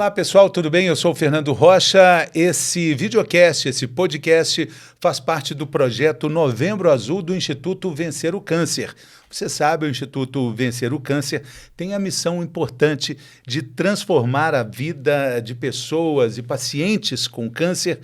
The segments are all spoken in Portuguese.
Olá pessoal, tudo bem? Eu sou o Fernando Rocha. Esse videocast, esse podcast faz parte do projeto Novembro Azul do Instituto Vencer o Câncer. Você sabe, o Instituto Vencer o Câncer tem a missão importante de transformar a vida de pessoas e pacientes com câncer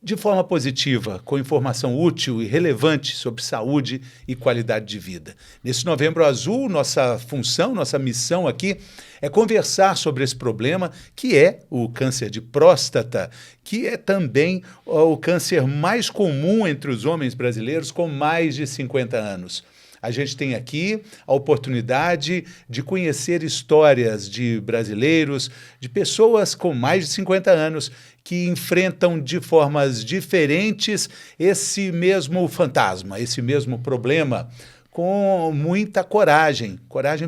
de forma positiva, com informação útil e relevante sobre saúde e qualidade de vida. Nesse Novembro Azul, nossa função, nossa missão aqui é conversar sobre esse problema, que é o câncer de próstata, que é também o câncer mais comum entre os homens brasileiros com mais de 50 anos. A gente tem aqui a oportunidade de conhecer histórias de brasileiros, de pessoas com mais de 50 anos que enfrentam de formas diferentes esse mesmo fantasma, esse mesmo problema, com muita coragem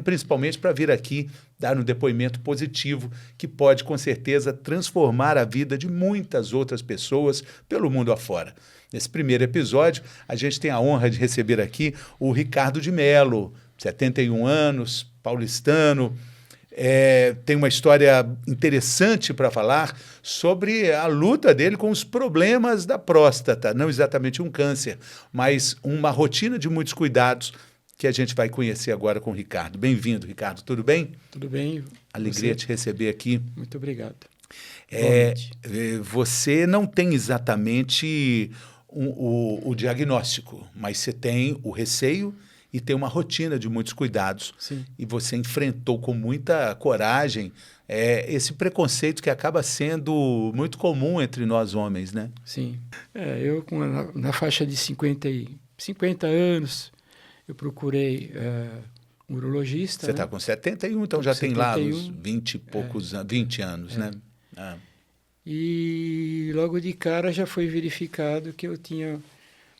principalmente para vir aqui dar um depoimento positivo que pode, com certeza, transformar a vida de muitas outras pessoas pelo mundo afora. Nesse primeiro episódio, a gente tem a honra de receber aqui o Ricardo de Mello, 71 anos, paulistano, tem uma história interessante para falar sobre a luta dele com os problemas da próstata, não exatamente um câncer, mas uma rotina de muitos cuidados que a gente vai conhecer agora com o Ricardo. Bem-vindo, Ricardo, tudo bem? Tudo bem. Alegria te receber aqui. Muito obrigado. Você não tem exatamente o diagnóstico, mas você tem o receio e tem uma rotina de muitos cuidados. Sim. E você enfrentou com muita coragem esse preconceito que acaba sendo muito comum entre nós homens, né? Sim. Eu, na faixa de 50 anos, eu procurei um urologista. Você está com 71, então já 71, tem lá uns 20 e poucos 20 anos, né? E logo de cara já foi verificado que eu tinha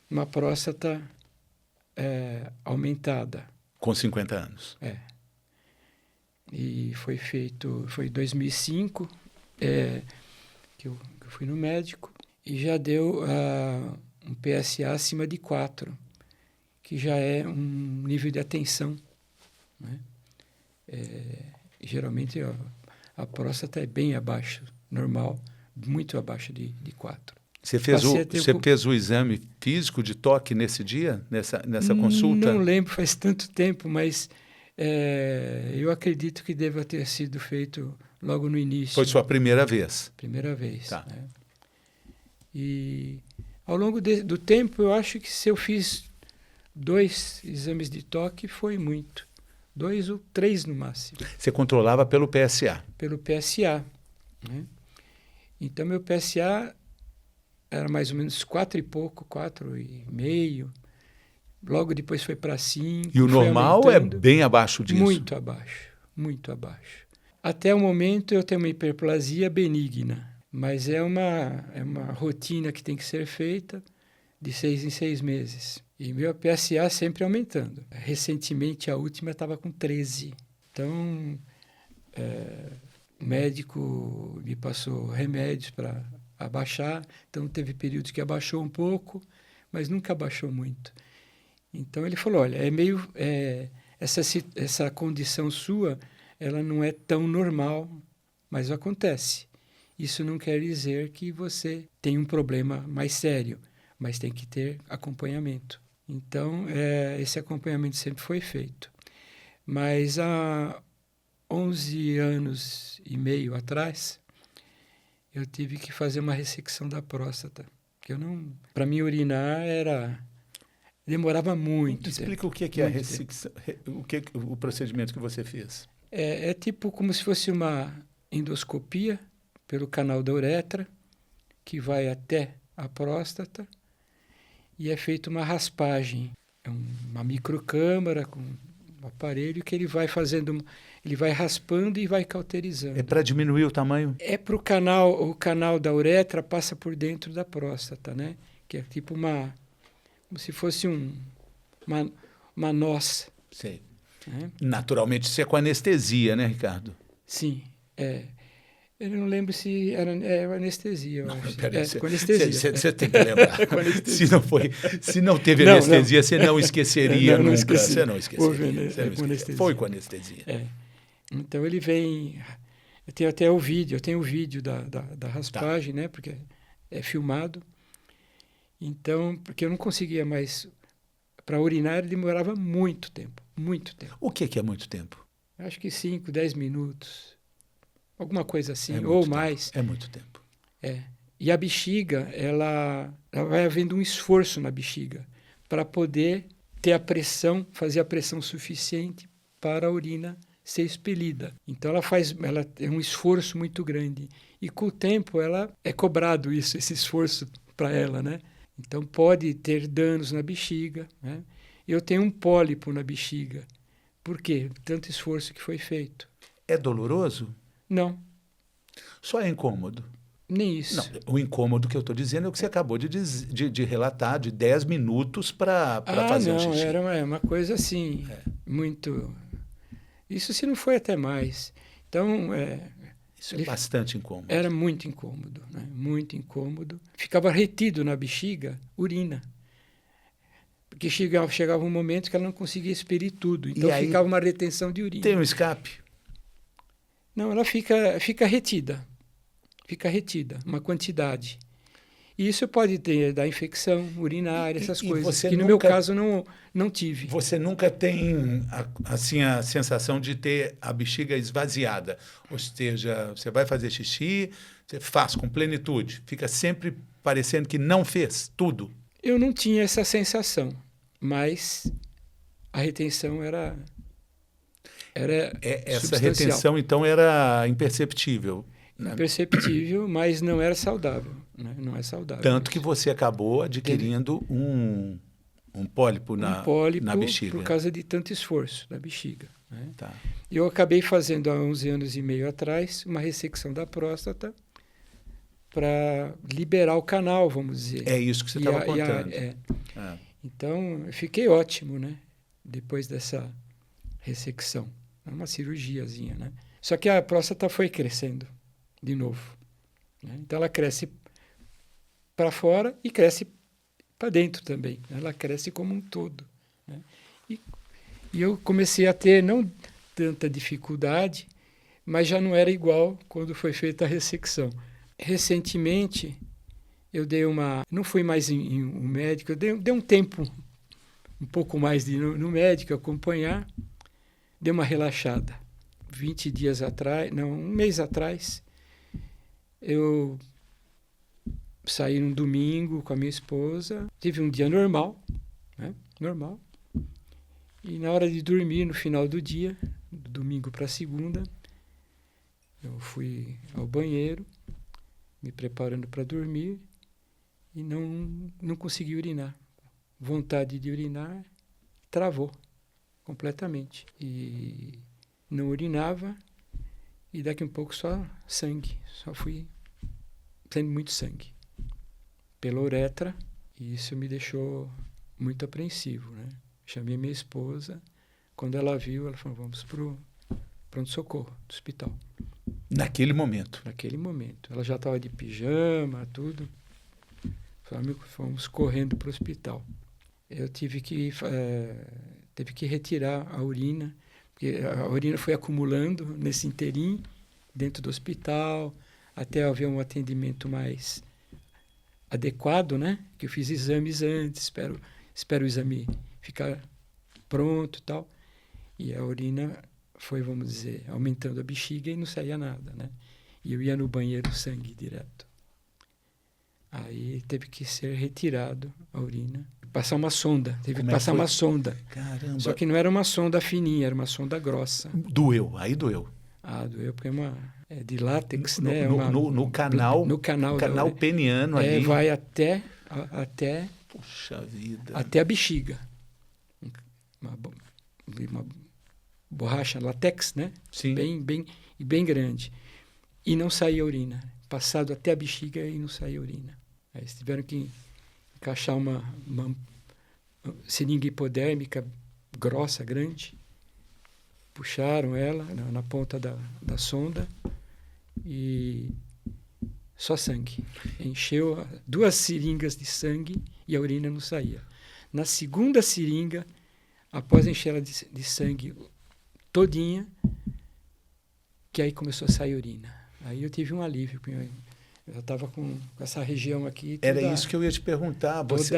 uma próstata aumentada. Com 50 anos. E foi em 2005 que eu fui no médico e já deu um PSA acima de 4, que já é um nível de atenção, né? Geralmente a próstata é bem abaixo, normal, muito abaixo de 4. Você fez o exame físico de toque nesse dia, nessa consulta? Não lembro, faz tanto tempo, mas eu acredito que deva ter sido feito logo no início. Foi sua primeira vez? Primeira vez. Tá. Né? E ao longo do tempo, eu acho que se eu fiz 2 exames de toque, foi muito. 2 ou 3 no máximo. Você controlava pelo PSA? Pelo PSA. Né? Então, meu PSA era mais ou menos 4 e pouco, 4,5. Logo depois foi para 5. E o normal é bem abaixo disso? Muito abaixo, muito abaixo. Até o momento eu tenho uma hiperplasia benigna, mas é uma rotina que tem que ser feita de 6 em 6 meses. E meu PSA sempre aumentando. Recentemente, a última estava com 13. Então, o médico me passou remédios para abaixar. Então, teve períodos que abaixou um pouco, mas nunca abaixou muito. Então, ele falou, olha, essa condição sua, ela não é tão normal, mas acontece. Isso não quer dizer que você tem um problema mais sério, mas tem que ter acompanhamento. Então, esse acompanhamento sempre foi feito. Mas há 11 anos e meio atrás, eu tive que fazer uma ressecção da próstata. Para mim urinar demorava muito. Explica o que é a ressecção, o procedimento que você fez. É tipo como se fosse uma endoscopia pelo canal da uretra, que vai até a próstata, e é feita uma raspagem. É uma microcâmara com um aparelho que ele vai fazendo, ele vai raspando e vai cauterizando. É para diminuir o tamanho? É para o canal da uretra passa por dentro da próstata, né? Que é tipo como se fosse uma noz. Sei. Naturalmente isso é com anestesia, né, Ricardo? Sim, Eu não lembro se era anestesia, eu acho. Peraí, com anestesia. Você tem que lembrar. Se não teve anestesia, você não esqueceria nunca. Você não esqueceria. Com anestesia. Foi com anestesia. Então ele vem Eu tenho até o vídeo, da raspagem, né? Porque é filmado. Então, porque eu não conseguia mais... Para urinar, demorava muito tempo, muito tempo. O que é muito tempo? Acho que 5, 10 minutos. Alguma coisa assim, É ou muito mais. tempo. É muito tempo. É. E a bexiga, ela vai havendo um esforço na bexiga para poder ter a pressão, fazer a pressão suficiente para a urina ser expelida. Então ela tem um esforço muito grande. E com o tempo ela é cobrado esse esforço para ela, né? Então pode ter danos na bexiga, né? Eu tenho um pólipo na bexiga. Por quê? Tanto esforço que foi feito. É doloroso? Não. Só é incômodo? Nem isso. Não, o incômodo que eu estou dizendo é o que você acabou de relatar, de 10 minutos para fazer um xixi. Era uma coisa assim, muito... Isso se não foi até mais. Então, isso é bastante incômodo. Era muito incômodo, né? Muito incômodo. Ficava retido na bexiga urina. Porque chegava um momento que ela não conseguia expelir tudo. Então ficava uma retenção de urina. Tem um escape? Não, ela fica retida. Fica retida, uma quantidade. E isso pode dar infecção urinária, essas coisas, que no meu caso não tive. Você nunca tem assim, a sensação de ter a bexiga esvaziada? Ou seja, você vai fazer xixi, você faz com plenitude, fica sempre parecendo que não fez tudo? Eu não tinha essa sensação, mas a retenção era essa retenção, então, era imperceptível. Imperceptível, mas não era saudável. Né? Não é saudável. Tanto que você acabou adquirindo um pólipo na bexiga. Por causa de tanto esforço na bexiga. Né? Tá. Eu acabei fazendo há 11 anos e meio atrás uma ressecção da próstata para liberar o canal, vamos dizer. É isso que você estava contando. Então, eu fiquei ótimo, né? Depois dessa ressecção. É uma cirurgiazinha, né? Só que a próstata foi crescendo de novo. Né? Então, ela cresce para fora e cresce para dentro também. Ela cresce como um todo. Né? E eu comecei a ter não tanta dificuldade, mas já não era igual quando foi feita a ressecção. Recentemente, eu dei não fui mais em um médico, eu dei um tempo, um pouco mais de ir no médico, acompanhar, dei uma relaxada. 20 dias atrás, não, um mês atrás, eu saí num domingo com a minha esposa, tive um dia normal, né? Normal. E na hora de dormir, no final do dia, do domingo para segunda, eu fui ao banheiro, me preparando para dormir, e não consegui urinar. Vontade de urinar travou completamente. E não urinava, e daqui a um pouco só sangue. Só fui tendo muito sangue pela uretra, e isso me deixou muito apreensivo, né? Chamei minha esposa, quando ela viu, ela falou, vamos para o pronto-socorro do hospital. Naquele momento? Naquele momento. Ela já estava de pijama, tudo. Fomos correndo para o hospital. Eu tive que retirar a urina, porque a urina foi acumulando nesse inteirinho, dentro do hospital, até haver um atendimento mais adequado, né? Que eu fiz exames antes, espero o exame ficar pronto e tal. E a urina foi, vamos dizer, aumentando a bexiga e não saía nada, né? E eu ia no banheiro sangue direto. Aí teve que ser retirado a urina. Passar uma sonda. Teve que passar uma sonda. Caramba. Só que não era uma sonda fininha, era uma sonda grossa. Doeu, aí doeu. Doeu porque é de látex, né? No canal peniano ali. Vai até Puxa vida. Até a bexiga. Uma borracha látex, né? Sim. Bem grande. E não saía urina. Passado até a bexiga e não saía urina. Aí eles tiveram que encaixar uma seringa hipodérmica grossa, grande. Puxaram ela na ponta da sonda e só sangue. Encheu 2 seringas de sangue e a urina não saía. Na segunda seringa, após encher ela de sangue todinha, que aí começou a sair urina. Aí eu tive um alívio, porque eu estava com essa região aqui. Era isso que eu ia te perguntar. Você,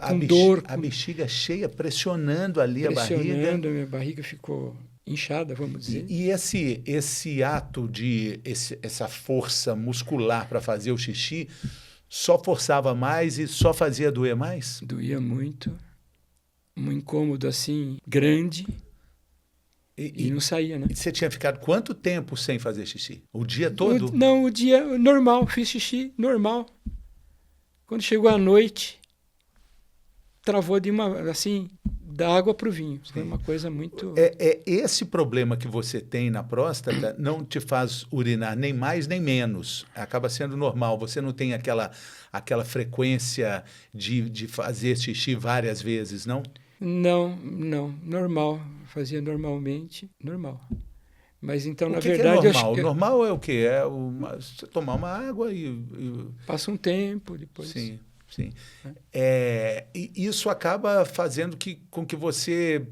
com dor. A bexiga cheia, pressionando ali a barriga. Pressionando, a minha barriga ficou inchada, vamos dizer. E esse ato essa força muscular para fazer o xixi, só forçava mais e só fazia doer mais? Doía muito. Um incômodo assim, grande. E não saía, né? E você tinha ficado quanto tempo sem fazer xixi? O dia todo? Não, o dia normal, fiz xixi normal. Quando chegou a noite, travou da água para o vinho. Foi uma coisa muito... Esse problema que você tem na próstata não te faz urinar nem mais nem menos. Acaba sendo normal. Você não tem aquela frequência de fazer xixi várias vezes, não? Não, normal. Fazia normalmente, normal. Mas então, na que verdade... que é normal? Normal é o quê? Você tomar uma água e... Passa um tempo depois. Sim. E isso acaba fazendo com que você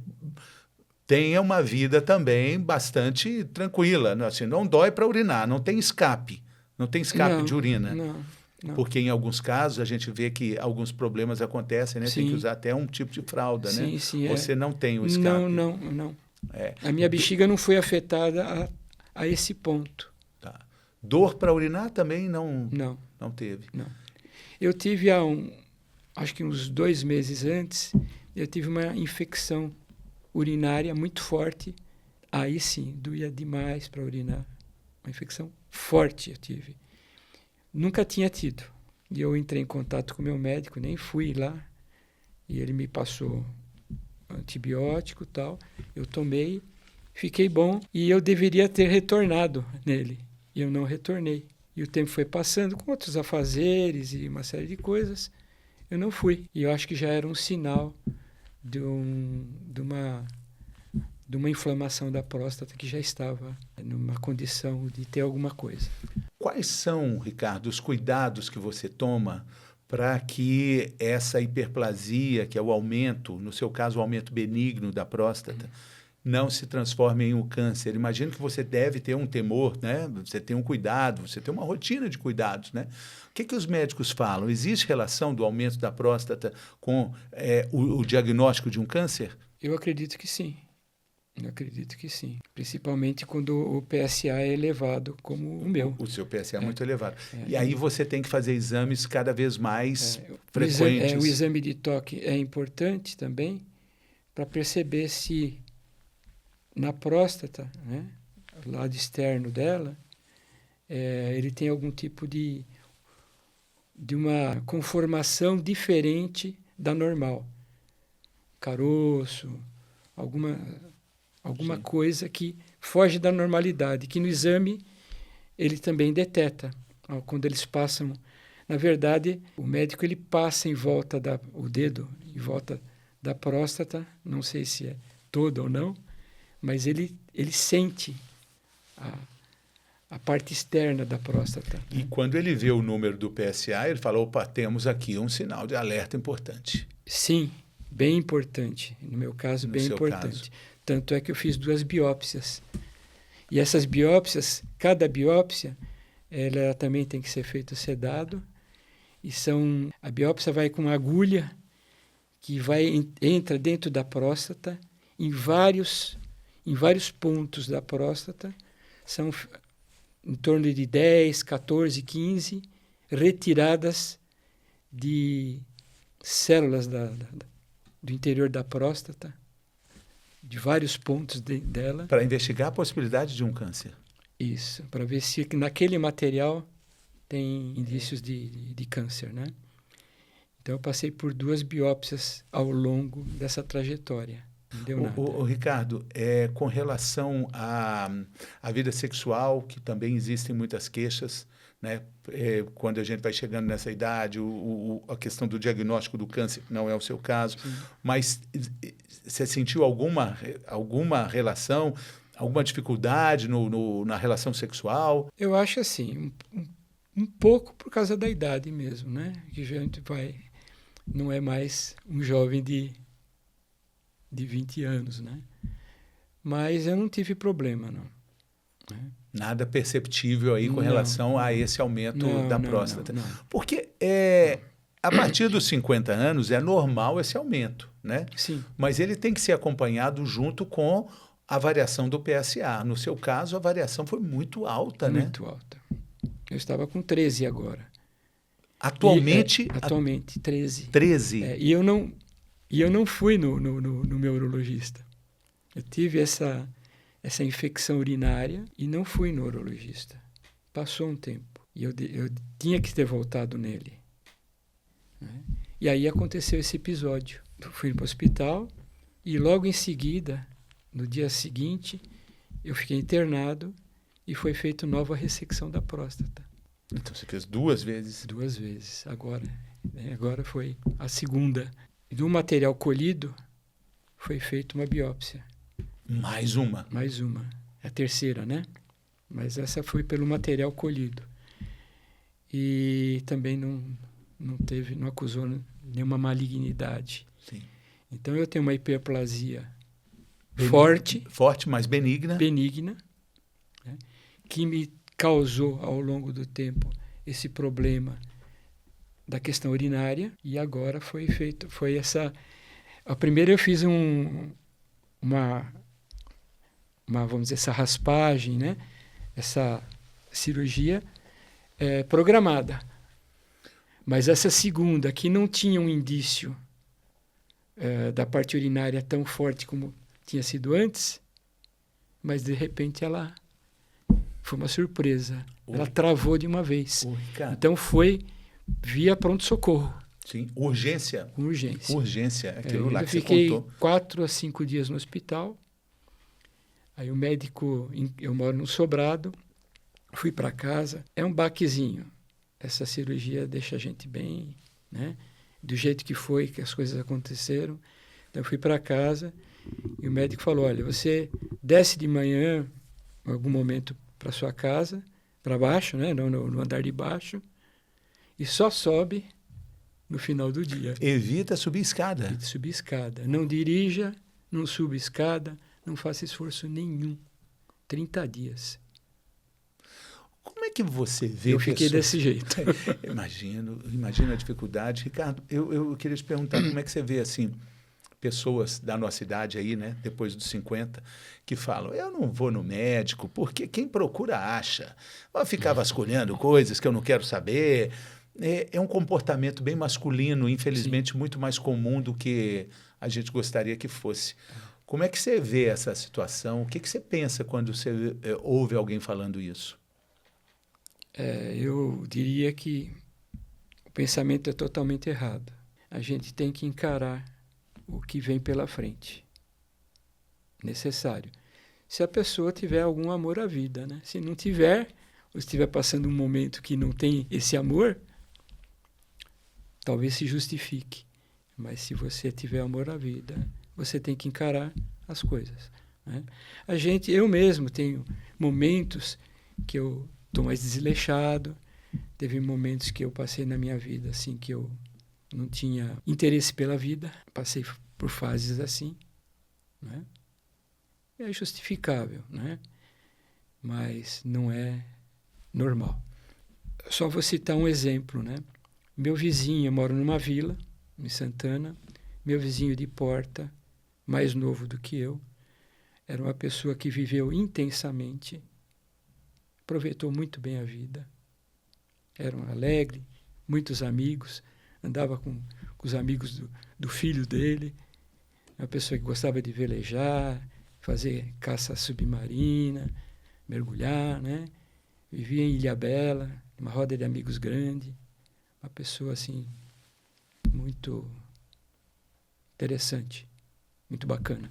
tenha uma vida também bastante tranquila. Assim, não dói para urinar, não tem escape. Não tem escape de urina. Não. Porque em alguns casos a gente vê que alguns problemas acontecem, né? Sim. Tem que usar até um tipo de fralda, né? Sim, Você não tem o escape. Não. A minha bexiga não foi afetada a esse ponto. Tá. Dor para urinar também não teve? Não. Eu tive acho que uns 2 meses antes, eu tive uma infecção urinária muito forte. Aí sim, doía demais para urinar. Uma infecção forte eu tive. Nunca tinha tido. E eu entrei em contato com o meu médico, nem fui lá. E ele me passou antibiótico e tal. Eu tomei, fiquei bom. E eu deveria ter retornado nele. E eu não retornei. E o tempo foi passando com outros afazeres e uma série de coisas. Eu não fui. E eu acho que já era um sinal de uma inflamação da próstata que já estava numa condição de ter alguma coisa. Quais são, Ricardo, os cuidados que você toma para que essa hiperplasia, que é o aumento, no seu caso, o aumento benigno da próstata, não se transforme em um câncer? Imagino que você deve ter um temor, né? Você tem um cuidado, você tem uma rotina de cuidados, né? O que os médicos falam? Existe relação do aumento da próstata com o diagnóstico de um câncer? Eu acredito que sim. Principalmente quando o PSA é elevado, como o meu. O seu PSA é muito elevado. E aí você tem que fazer exames cada vez mais frequentes. O exame de toque é importante também para perceber se na próstata, né, o lado externo dela, ele tem algum tipo de uma conformação diferente da normal. Caroço, alguma coisa que foge da normalidade, que no exame ele também deteta. Quando eles passam, na verdade, o médico ele passa em volta o dedo em volta da próstata, não sei se é toda ou não, mas ele sente a parte externa da próstata. E quando ele vê o número do PSA, ele fala, opa, temos aqui um sinal de alerta importante. Sim, bem importante. No meu caso, bem importante. Tanto é que eu fiz 2 biópsias. E essas biópsias, cada biópsia, ela também tem que ser feita sedado. E a biópsia vai com uma agulha que entra dentro da próstata, em vários pontos da próstata. São em torno de 10, 14, 15 retiradas de células do interior da próstata, de vários pontos dela. Para investigar a possibilidade de um câncer. Isso, para ver se naquele material tem indícios de câncer, né? Então, eu passei por 2 biópsias ao longo dessa trajetória. Não deu nada. Ricardo, com relação à vida sexual, que também existem muitas queixas, né? Quando a gente vai chegando nessa idade, a questão do diagnóstico do câncer, que não é o seu caso, sim, mas você sentiu alguma relação, alguma dificuldade na relação sexual? Eu acho assim, um pouco por causa da idade mesmo, né? Que a gente não é mais um jovem de 20 anos, né? Mas eu não tive problema, não. Nada perceptível aí com relação a esse aumento da próstata. Não. Porque a partir dos 50 anos é normal esse aumento, né? Sim. Mas ele tem que ser acompanhado junto com a variação do PSA. No seu caso, a variação foi muito alta, né? Muito alta. Eu estava com 13 agora. Atualmente? Atualmente, 13. 13? E eu não fui no meu urologista. Eu tive essa infecção urinária e não fui no urologista. Passou um tempo. E eu tinha que ter voltado nele. Né? E aí aconteceu esse episódio. Eu fui para o hospital e logo em seguida, no dia seguinte, eu fiquei internado e foi feita nova ressecção da próstata. Então você fez 2 vezes? 2 vezes. Agora foi a segunda. E do material colhido foi feita uma biópsia. Mais uma? Mais uma. É a terceira, né? Mas essa foi pelo material colhido. E também não acusou nenhuma malignidade. Sim. Então eu tenho uma hiperplasia forte. Forte, mas benigna. Benigna, né? Que me causou ao longo do tempo esse problema da questão urinária. E agora foi essa... A primeira eu fiz uma vamos dizer, essa raspagem, né? Essa cirurgia programada. Mas essa segunda, que não tinha um indício da parte urinária tão forte como tinha sido antes, mas de repente ela foi uma surpresa. Ela travou de uma vez. Então foi via pronto-socorro. Sim, urgência. Urgência. Aquilo lá que você contou. Eu fiquei 4 a 5 dias no hospital. Aí o médico, eu moro no sobrado, fui para casa. É um baquezinho. Essa cirurgia deixa a gente bem, né? Do jeito que foi, que as coisas aconteceram. Então eu fui para casa e o médico falou, olha, você desce de manhã, em algum momento, para sua casa, para baixo, né? No andar de baixo, e só sobe no final do dia. Evita subir escada. Evita subir escada. Não dirija, não suba escada, não faça esforço nenhum. 30 dias. Como é que você vê Eu fiquei desse jeito. Imagino a dificuldade. Ricardo, eu queria te perguntar como é que você vê, assim, pessoas da nossa idade aí, né, depois dos 50, que falam, eu não vou no médico, porque quem procura acha. Vai ficar vasculhando coisas que eu não quero saber. É um comportamento bem masculino, infelizmente, Sim. muito mais comum do que a gente gostaria que fosse. Como é que você vê essa situação? O que você pensa quando você ouve alguém falando isso? Eu diria que o pensamento é totalmente errado. A gente tem que encarar o que vem pela frente. Necessário. Se a pessoa tiver algum amor à vida, né? Se não tiver, ou estiver passando um momento que não tem esse amor, talvez se justifique. Mas se você tiver amor à vida, você tem que encarar as coisas, né? Eu mesmo tenho momentos que eu estou mais desleixado. Teve momentos que eu passei na minha vida assim que eu não tinha interesse pela vida. Passei por fases assim, né? É justificável, né? Mas não é normal. Só vou citar um exemplo, né? Meu vizinho, eu moro numa vila, em Santana. Meu vizinho de porta, mais novo do que eu, era uma pessoa que viveu intensamente, aproveitou muito bem a vida, era um alegre, muitos amigos, andava com os amigos do filho dele, uma pessoa que gostava de velejar, fazer caça submarina, mergulhar, né? Vivia em Ilhabela, uma roda de amigos grande, uma pessoa assim, muito interessante, muito bacana.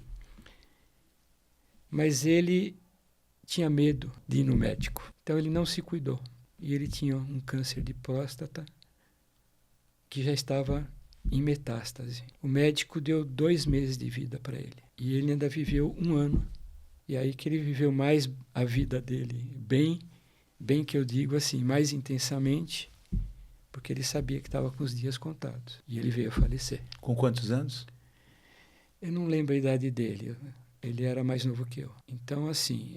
Mas ele tinha medo de ir no médico, então ele não se cuidou. E ele tinha um câncer de próstata que já estava em metástase. O médico deu 2 meses de vida para ele. E ele ainda viveu 1 ano. E aí que ele viveu mais a vida dele, bem que eu digo assim, mais intensamente, porque ele sabia que estava com os dias contados. E ele veio a falecer. Com quantos anos? Eu não lembro a idade dele. Ele era mais novo que eu. Então, assim,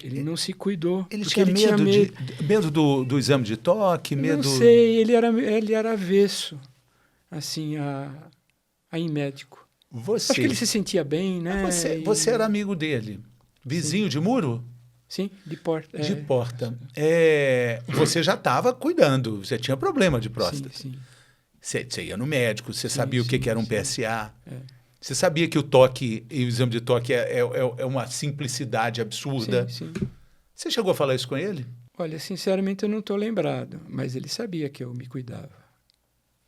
ele não se cuidou. Ele porque tinha ele medo, tinha medo do exame de toque? Medo... Não sei, ele era avesso, assim, a ir médico. Acho que ele se sentia bem, né? Você era amigo dele? Vizinho Sim. de muro? Sim, de porta. De porta. Você já estava cuidando, você tinha problema de próstata. Sim, sim. Você ia no médico, você sabia o sim, que era um sim. PSA. Você sabia que o toque e o exame de toque é uma simplicidade absurda. Sim. Você chegou a falar isso com ele? Olha, sinceramente eu não estou lembrado, mas ele sabia que eu me cuidava.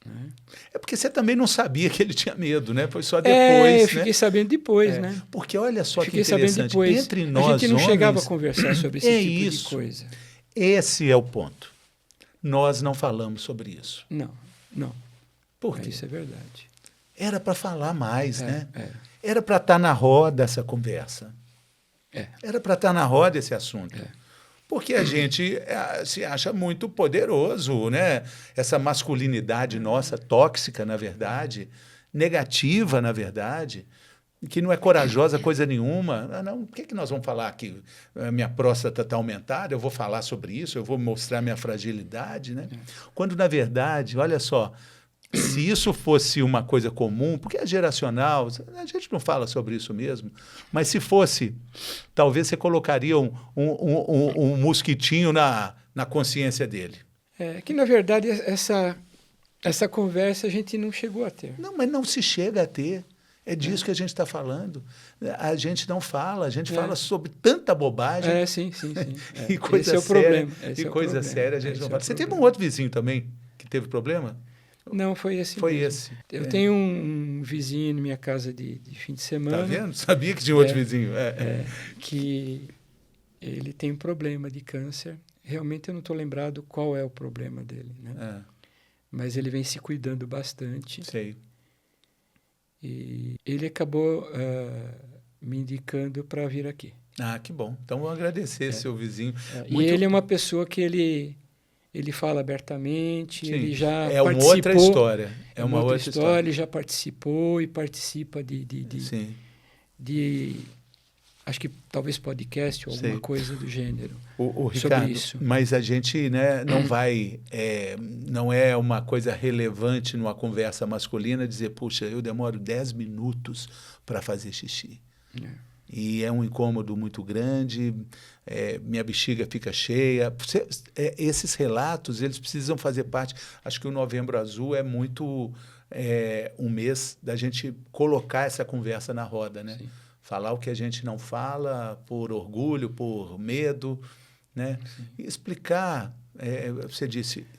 Né? É porque você também não sabia que ele tinha medo, né? Foi só depois, eu fiquei sabendo depois, né? Porque olha só que fiquei sabendo interessante. depois. Entre nós, a gente não homens, chegava a conversar sobre esse tipo isso. de coisa. Esse é o ponto. Nós não falamos sobre isso. Não. Por quê? Isso é verdade. Era para falar mais, né? É. Era para estar na roda essa conversa. Era para estar na roda esse assunto. Porque a gente se acha muito poderoso, né? Essa masculinidade nossa, tóxica, na verdade, negativa, na verdade, que não é corajosa coisa nenhuma. Não, por que nós vamos falar que a minha próstata está aumentada? Eu vou falar sobre isso, eu vou mostrar minha fragilidade, né? Quando, na verdade, olha só, se isso fosse uma coisa comum, porque é geracional, a gente não fala sobre isso mesmo, mas se fosse, talvez você colocaria um mosquitinho na consciência dele. Que, na verdade, essa conversa a gente não chegou a ter. Não, mas não se chega a ter. É disso que a gente está falando. A gente não fala, a gente fala sobre tanta bobagem. Sim. E coisa esse é o séria. problema. E coisa séria a gente não fala. Você teve um outro vizinho também que teve problema? Não, foi esse Foi mesmo. esse. Eu tenho um vizinho na minha casa de fim de semana. Tá vendo? Sabia que tinha outro vizinho. Que ele tem um problema de câncer. Realmente eu não estou lembrado qual é o problema dele, né? Mas ele vem se cuidando bastante. Sei. E ele acabou me indicando para vir aqui. Ah, que bom. Então, vou agradecer seu vizinho. E ele é uma pessoa que ele fala abertamente, Sim. ele já participou. Uma outra história. É uma outra história. Ele já participou e participa Sim. de acho que talvez podcast ou alguma coisa do gênero. O Ricardo, sobre isso. Mas a gente, né, não vai... não é uma coisa relevante numa conversa masculina dizer, puxa, eu demoro 10 minutos para fazer xixi. E é um incômodo muito grande, minha bexiga fica cheia. Esses relatos, eles precisam fazer parte. Acho que o Novembro Azul é muito um mês da gente colocar essa conversa na roda, né? Sim. Falar o que a gente não fala por orgulho, por medo, né? E explicar.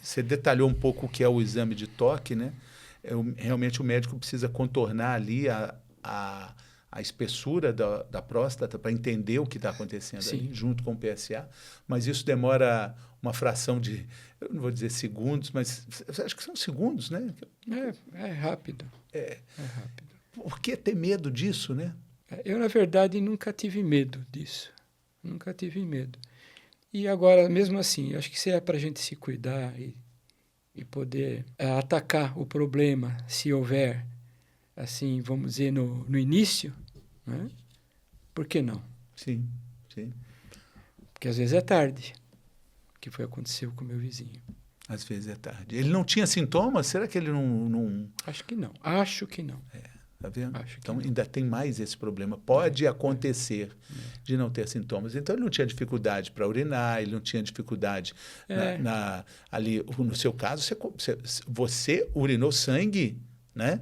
Você detalhou um pouco o que é o exame de toque, né? Realmente o médico precisa contornar ali a espessura da próstata para entender o que está acontecendo ali, junto com o PSA, mas isso demora uma fração de, eu não vou dizer segundos, mas acho que são segundos, né? É rápido. É rápido. Por que ter medo disso, né? Eu, na verdade, nunca tive medo disso. Nunca tive medo. E agora, mesmo assim, acho que se é para a gente se cuidar e poder atacar o problema, se houver, assim, vamos dizer, no início, né? Por que não? Sim. Porque às vezes é tarde, que foi o que aconteceu com o meu vizinho. Às vezes é tarde. Ele não tinha sintomas? Será que ele não... Acho que não. Tá vendo? Então, não. ainda tem mais esse problema. Pode acontecer de não ter sintomas. Então, ele não tinha dificuldade para urinar, ele não tinha dificuldade ali. No seu caso, você urinou sangue, né?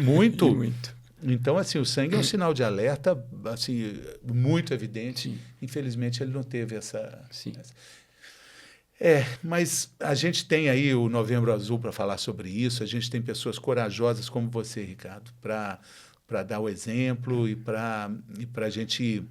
Muito. Então, assim, o sangue é um sinal de alerta assim, muito evidente. Sim. Infelizmente, ele não teve essa... Sim. Mas a gente tem aí o Novembro Azul para falar sobre isso, a gente tem pessoas corajosas como você, Ricardo, para dar o exemplo e para a gente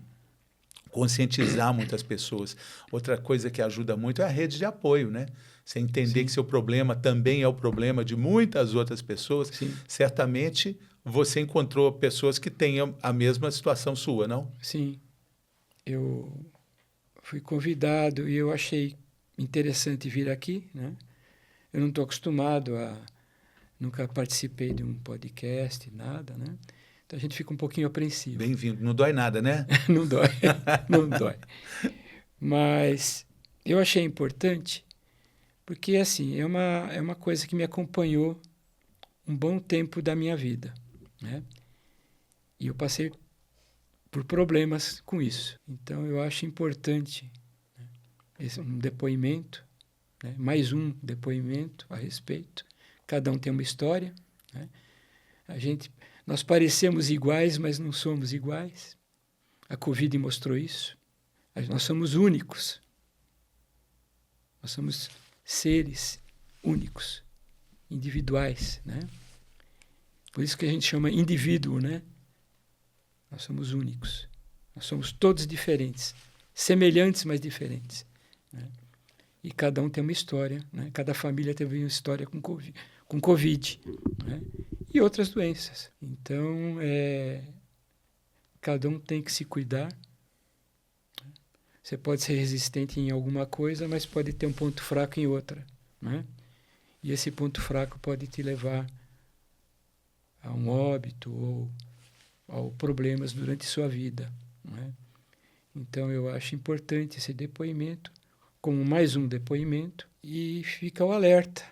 conscientizar muitas pessoas. Outra coisa que ajuda muito é a rede de apoio, né? Você entender que seu problema também é o problema de muitas outras pessoas. Sim. Certamente você encontrou pessoas que tenham a mesma situação sua, não? Sim. Eu fui convidado e eu achei interessante vir aqui, né? Eu não estou acostumado nunca participei de um podcast, nada, né? Então a gente fica um pouquinho apreensivo. Bem-vindo. Não dói nada, né? Não dói, não dói. Mas eu achei importante porque, assim, é uma coisa que me acompanhou um bom tempo da minha vida, né? E eu passei por problemas com isso. Então, eu acho importante, né, esse um depoimento, né, mais um depoimento a respeito. Cada um tem uma história, né? Nós parecemos iguais, mas não somos iguais. A Covid mostrou isso. Nós somos únicos. Nós somos seres únicos, individuais, né? Por isso que a gente chama indivíduo, né? Nós somos únicos. Nós somos todos diferentes, semelhantes, mas diferentes, né? E cada um tem uma história, né? Cada família teve uma história com Covid, né? E outras doenças. Então, cada um tem que se cuidar. Você pode ser resistente em alguma coisa, mas pode ter um ponto fraco em outra, né? E esse ponto fraco pode te levar a um óbito ou a problemas durante sua vida, né? Então, eu acho importante esse depoimento, como mais um depoimento, e fica o alerta,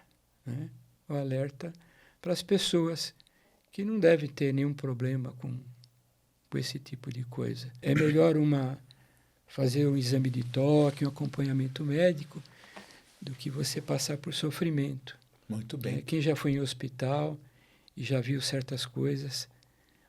né? O alerta para as pessoas que não devem ter nenhum problema com esse tipo de coisa. É melhor fazer um exame de toque, um acompanhamento médico, do que você passar por sofrimento. Muito bem. Quem já foi em hospital e já viu certas coisas,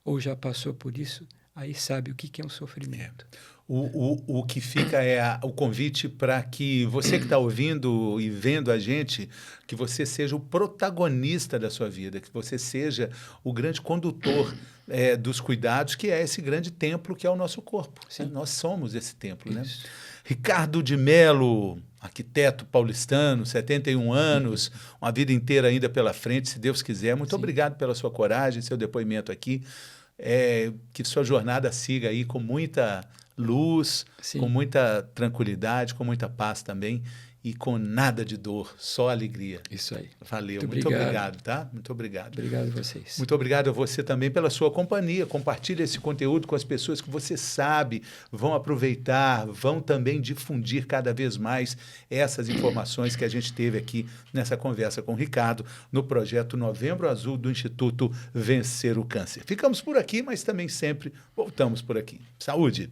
ou já passou por isso, aí sabe o que é um sofrimento. O que fica é o convite para que você que está ouvindo e vendo a gente, que você seja o protagonista da sua vida, que você seja o grande condutor dos cuidados, que é esse grande templo que é o nosso corpo. Sim. Nós somos esse templo, né? Ricardo de Mello, arquiteto paulistano, 71 anos, uma vida inteira ainda pela frente, se Deus quiser. Muito obrigado pela sua coragem, seu depoimento aqui. Que sua jornada siga aí com muita luz, com muita tranquilidade, com muita paz também e com nada de dor, só alegria. Isso aí. Valeu. Muito obrigado, tá? Muito obrigado. Obrigado a vocês. Muito obrigado a você também pela sua companhia. Compartilhe esse conteúdo com as pessoas que você sabe vão aproveitar, vão também difundir cada vez mais essas informações que a gente teve aqui nessa conversa com o Ricardo, no projeto Novembro Azul do Instituto Vencer o Câncer. Ficamos por aqui, mas também sempre voltamos por aqui. Saúde!